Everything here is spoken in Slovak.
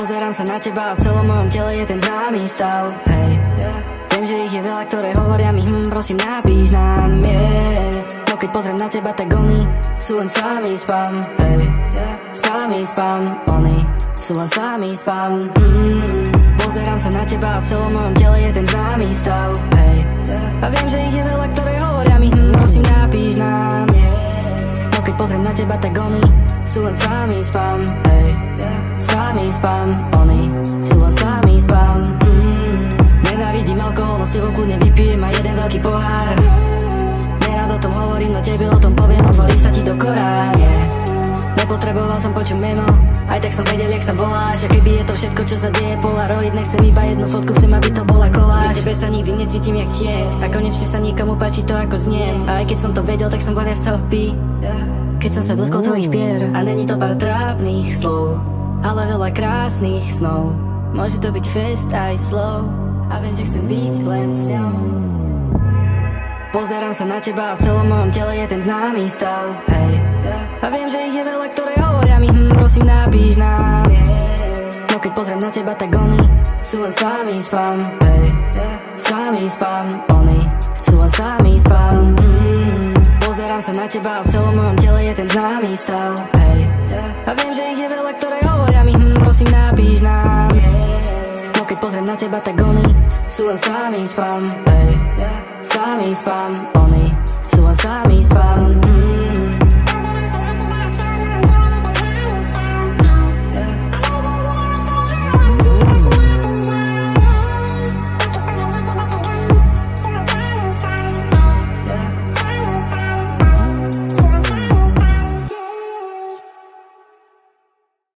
Pozerám sa na teba a v celom mojom tele je ten známy stav. Hej, viem, že ich je veľa, ktoré hovoria mi prosím napíš nám, no keď pozriem na teba, tak oni sú len samý spam. Hej, samý spam, oni sú len samý spam. Pozerám sa na teba a v celom mojom tele je ten známy stav. Hej, a viem, že ich je veľa, ktoré hovoria mi prosím napíš nám, no keď pozriem na teba, tak oni sú len samý spam. Hej, samý spam, oni sú len samý spam. Nenávidím alkohol, no si vo kľudne vypijem a jeden veľký pohár. Nerad o tom hovorím, no tebe o tom poviem, otvorí sa ti do Korán. Nepotreboval som počuť meno, aj tak som vedel, jak sa voláš. A keby je to všetko, čo sa deje polaroid, nechcem iba jednu fotku, chcem, aby to bola koláž. Pri tebe sa nikdy necítim jak tieň a konečne sa nikomu páči to, ako zniem. A aj keď som to vedel, tak som bol ja z toho keď som sa dotkol tvojich pier. A není to pár trápnych slov, ale veľa krásnych snov. Môže to byť fest aj slov a viem, že chcem byť len s ňou. Pozerám sa na teba a v celom mojom tele je ten známy stav. Hej, a viem, že ich je veľa, ktoré hovoria mi prosím napíš nám, no keď pozriem na teba, tak oni sú len samý spam. Hej, samý spam, oni sú len samý spam. Pozerám sa na teba a v celom mojom tele je ten známy stav. Hej, a viem, že ich je veľa, ktoré hovoria mi prosím napíš nám, no keď pozriem na teba, tak oni sú len samý spam. Hej, samý spam, oni sú len samý spam.